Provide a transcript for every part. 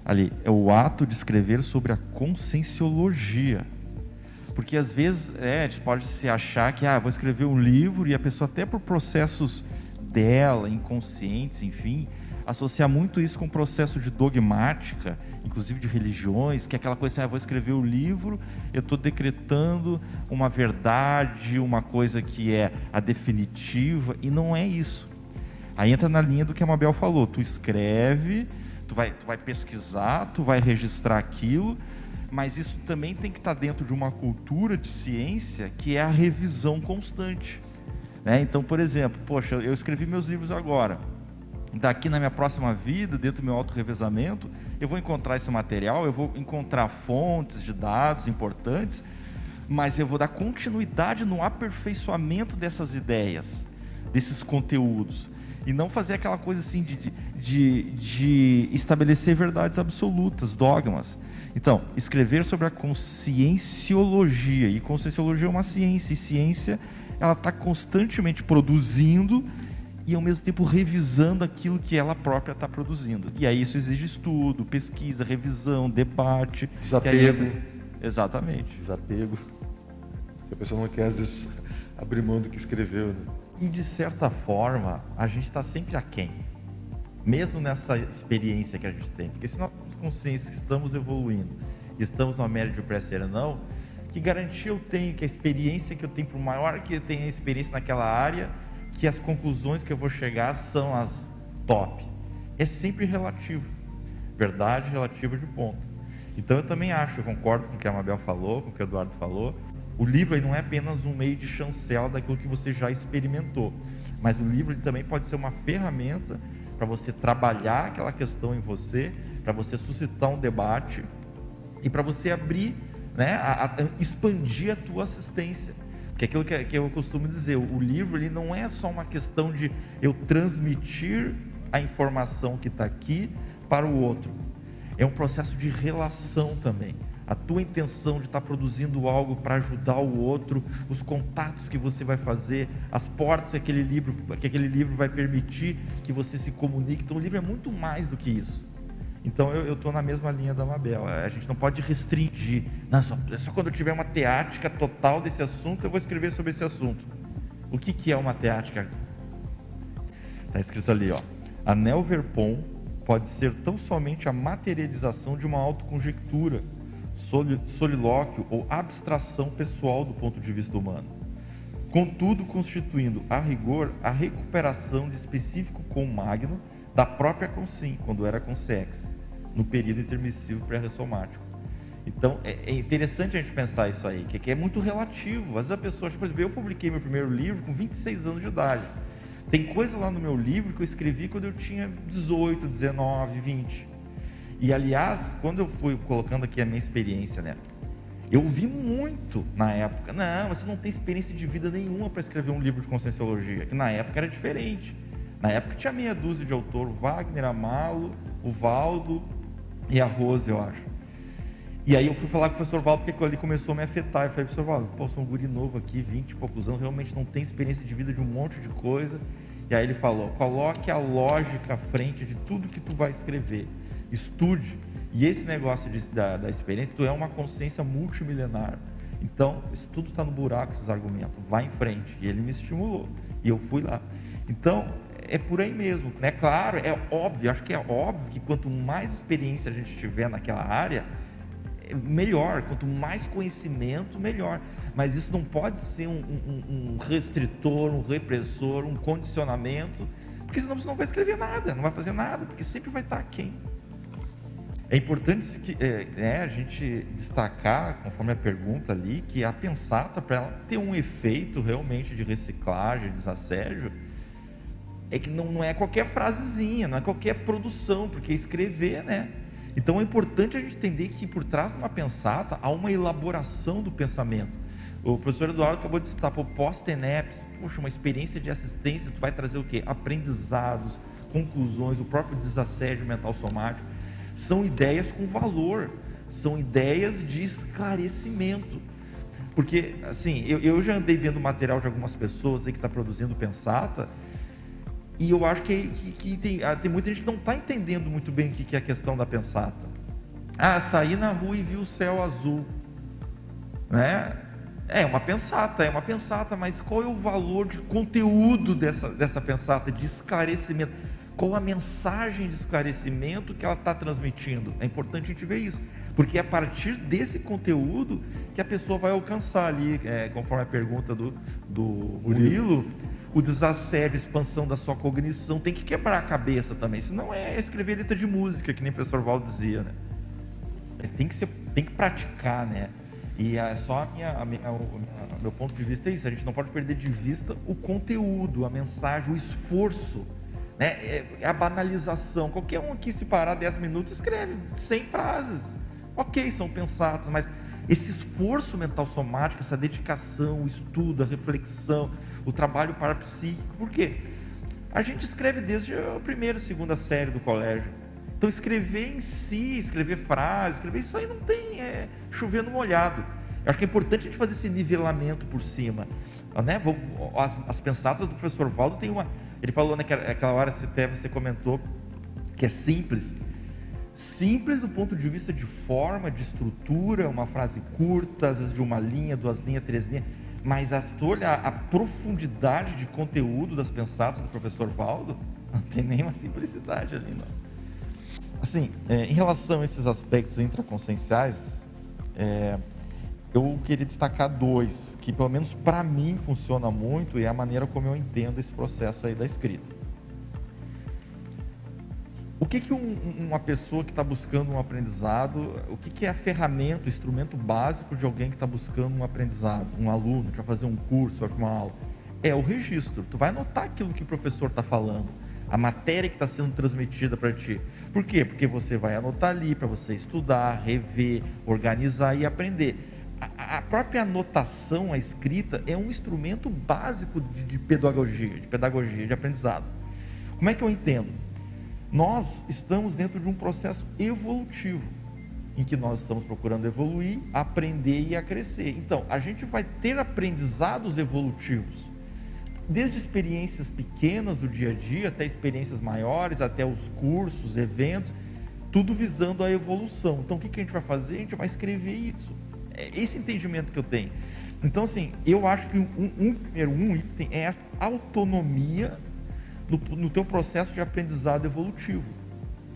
ali, é o ato de escrever sobre a conscienciologia. Porque às vezes a gente pode se achar que vou escrever um livro, e a pessoa, até por processos dela, inconscientes, enfim, associar muito isso com o processo de dogmática, inclusive de religiões, que é aquela coisa assim, vou escrever o livro, eu estou decretando uma verdade, uma coisa que é a definitiva, e não é isso. Aí entra na linha do que a Mabel falou, tu escreve, tu vai pesquisar, tu vai registrar aquilo, mas isso também tem que estar dentro de uma cultura de ciência que é a revisão constante, né? Então, por exemplo, poxa, eu escrevi meus livros agora, daqui na minha próxima vida, dentro do meu autorrevezamento, eu vou encontrar esse material, eu vou encontrar fontes de dados importantes, mas eu vou dar continuidade no aperfeiçoamento dessas ideias, desses conteúdos, e não fazer aquela coisa assim de estabelecer verdades absolutas, dogmas. Então, escrever sobre a conscienciologia, e conscienciologia é uma ciência, e ciência, ela está constantemente produzindo e ao mesmo tempo revisando aquilo que ela própria está produzindo. E aí isso exige estudo, pesquisa, revisão, debate. Desapego. Exatamente. Desapego. Porque a pessoa não quer, às vezes, abrir mão do que escreveu, né? E de certa forma, a gente está sempre aquém. Mesmo nessa experiência que a gente tem. Porque se nós temos consciência que estamos evoluindo, estamos numa média de pré ou não, que garantia eu tenho que a experiência que eu tenho, por maior que eu tenha a experiência naquela área, que as conclusões que eu vou chegar são as top? É sempre relativo. Verdade relativa de ponto. Então eu também acho, eu concordo com o que a Mabel falou, com o que o Eduardo falou. O livro aí não é apenas um meio de chancela daquilo que você já experimentou, mas o livro ele também pode ser uma ferramenta para você trabalhar aquela questão em você, para você suscitar um debate e para você abrir, né, expandir a tua assistência. Que é aquilo que eu costumo dizer, o livro ele não é só uma questão de eu transmitir a informação que está aqui para o outro. É um processo de relação também. A tua intenção de estar produzindo algo para ajudar o outro, os contatos que você vai fazer, as portas que aquele livro vai permitir que você se comunique. Então o livro é muito mais do que isso. Então eu estou na mesma linha da Mabel. A gente não pode restringir. Não, só quando eu tiver uma teática total desse assunto, eu vou escrever sobre esse assunto. O que é uma teática? Está escrito ali, ó. A Neo-Verpon pode ser tão somente a materialização de uma autoconjectura, solilóquio ou abstração pessoal do ponto de vista humano. Contudo, constituindo, a rigor, a recuperação de específico com magno da própria consciência, quando era consciex, no período intermissivo pré-ressomático. Então, é interessante a gente pensar isso aí, que é muito relativo. Às vezes a pessoa, por exemplo, eu publiquei meu primeiro livro com 26 anos de idade. Tem coisa lá no meu livro que eu escrevi quando eu tinha 18, 19, 20. E, aliás, quando eu fui colocando aqui a minha experiência, né? Eu ouvi muito na época, não, você não tem experiência de vida nenhuma para escrever um livro de conscienciologia, que na época era diferente. Na época tinha meia dúzia de autores, o Wagner, a Malo, o Valdo e a Rose, eu acho. E aí eu fui falar com o professor Valdo, porque aquilo ali começou a me afetar. Eu falei, professor Valdo, pô, sou um guri novo aqui, 20 e poucos anos, realmente não tem experiência de vida de um monte de coisa. E aí ele falou, coloque a lógica à frente de tudo que tu vai escrever. Estude. E esse negócio da experiência, tu é uma consciência multimilenar. Então, isso tudo está no buraco, esses argumentos. Vai em frente. E ele me estimulou. E eu fui lá. Então, é por aí mesmo, né? Claro, é óbvio, acho que é óbvio que quanto mais experiência a gente tiver naquela área, melhor. Quanto mais conhecimento, melhor. Mas isso não pode ser um restritor, um repressor, um condicionamento, porque senão você não vai escrever nada, não vai fazer nada, porque sempre vai estar aquém. É importante a gente destacar, conforme a pergunta ali, que a pensata, para ela ter um efeito realmente de reciclagem, de desassédio, é que não é qualquer frasezinha, não é qualquer produção, porque escrever, né? Então é importante a gente entender que por trás de uma pensata há uma elaboração do pensamento. O professor Eduardo acabou de citar, pós-TENEPS, poxa, uma experiência de assistência, tu vai trazer o quê? Aprendizados, conclusões, o próprio desassédio mental somático. São ideias com valor, são ideias de esclarecimento. Porque, assim, eu já andei vendo material de algumas pessoas aí que está produzindo pensata, e eu acho que tem muita gente que não está entendendo muito bem o que é a questão da pensata. Ah, saí na rua e vi o céu azul, né? É uma pensata, mas qual é o valor de conteúdo dessa pensata, de esclarecimento? Qual a mensagem de esclarecimento que ela está transmitindo? É importante a gente ver isso, porque é a partir desse conteúdo que a pessoa vai alcançar ali, conforme a pergunta do Murilo, o desassédio, a expansão da sua cognição. Tem que quebrar a cabeça também, senão é escrever letra de música, que nem o professor Valdo dizia, né? Tem que praticar, né? E só o meu ponto de vista é isso: a gente não pode perder de vista o conteúdo, a mensagem, o esforço, né? É a banalização. Qualquer um aqui, se parar 10 minutos, escreve 100 frases. Ok, são pensadas, mas esse esforço mental somático, essa dedicação, o estudo, a reflexão, o trabalho parapsíquico. Por quê? A gente escreve desde a primeira, segunda série do colégio. Então escrever em si, escrever frases, escrever isso aí não tem chover no molhado. Eu acho que é importante a gente fazer esse nivelamento por cima, né? As pensatas do professor Valdo tem uma... Ele falou naquela hora, até você comentou, que é simples. Simples do ponto de vista de forma, de estrutura, uma frase curta, às vezes de uma linha, 2 linhas, 3 linhas. Mas olha a profundidade de conteúdo das pensatas do professor Valdo, não tem nenhuma simplicidade ali, não. Assim, em relação a esses aspectos intraconscienciais, eu queria destacar 2, que pelo menos para mim funciona muito, e é a maneira como eu entendo esse processo aí da escrita. O que uma pessoa que está buscando um aprendizado, o que é a ferramenta, o instrumento básico de alguém que está buscando um aprendizado, um aluno que vai fazer um curso, vai para uma aula? É o registro. Tu vai anotar aquilo que o professor está falando, a matéria que está sendo transmitida para ti. Por quê? Porque você vai anotar ali para você estudar, rever, organizar e aprender. A própria anotação, a escrita, é um instrumento básico de pedagogia, de aprendizado. Como é que eu entendo? Nós estamos dentro de um processo evolutivo, em que nós estamos procurando evoluir, aprender e a crescer. Então, a gente vai ter aprendizados evolutivos, desde experiências pequenas do dia a dia, até experiências maiores, até os cursos, eventos, tudo visando a evolução. Então, o que a gente vai fazer? A gente vai escrever isso. É esse entendimento que eu tenho. Então, assim, eu acho que um item é essa autonomia no teu processo de aprendizado evolutivo.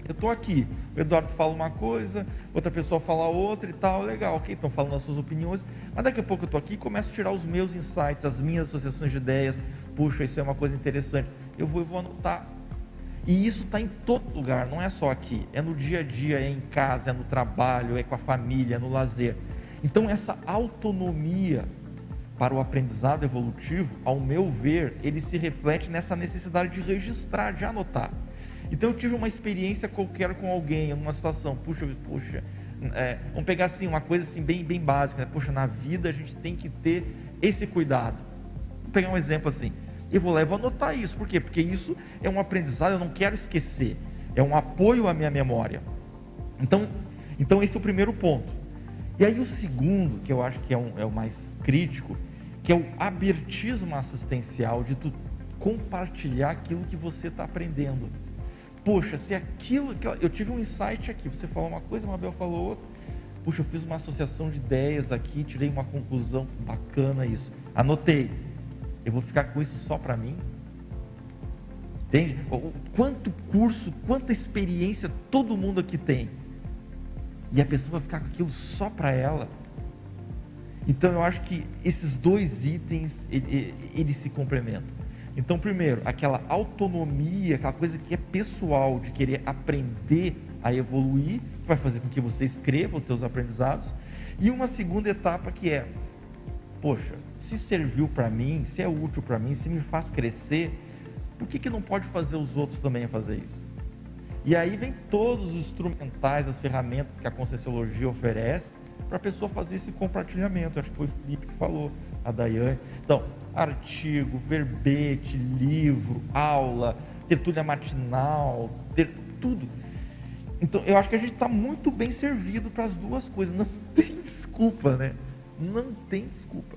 Eu estou aqui, o Eduardo fala uma coisa, outra pessoa fala outra e tal, legal, ok, estão falando as suas opiniões, mas daqui a pouco eu estou aqui e começo a tirar os meus insights, as minhas associações de ideias. Puxa, isso é uma coisa interessante, eu vou anotar. E isso está em todo lugar, não é só aqui, é no dia a dia, é em casa, é no trabalho, é com a família, é no lazer. Então essa autonomia para o aprendizado evolutivo, ao meu ver, ele se reflete nessa necessidade de registrar, de anotar. Então eu tive uma experiência qualquer com alguém, numa situação, puxa, vamos pegar assim, uma coisa assim bem básica, né? Puxa, na vida a gente tem que ter esse cuidado. Vou pegar um exemplo assim, eu vou lá e vou anotar isso. Por quê? Porque isso é um aprendizado, eu não quero esquecer, é um apoio à minha memória. Então esse é o primeiro ponto. E aí o segundo, que eu acho que é o mais crítico, que é o abertismo assistencial, de tu compartilhar aquilo que você está aprendendo. Poxa, se aquilo que eu tive um insight aqui, você falou uma coisa, a Mabel falou outra. Puxa, eu fiz uma associação de ideias aqui, tirei uma conclusão bacana isso. Anotei. Eu vou ficar com isso só para mim? Entende? Quanto curso, quanta experiência todo mundo aqui tem. E a pessoa vai ficar com aquilo só para ela. Então eu acho que esses 2 itens, eles se complementam. Então, primeiro, aquela autonomia, aquela coisa que é pessoal, de querer aprender a evoluir, que vai fazer com que você escreva os seus aprendizados. E uma segunda etapa que é, poxa, se serviu para mim, se é útil para mim, se me faz crescer, por que não pode fazer os outros também a fazer isso? E aí vem todos os instrumentais, as ferramentas que a Conscienciologia oferece para a pessoa fazer esse compartilhamento. Acho que foi o Felipe que falou, a Daiane. Então, artigo, verbete, livro, aula, tertúlia matinal, tudo. Então, eu acho que a gente está muito bem servido para as 2 coisas. Não tem desculpa, né? Não tem desculpa.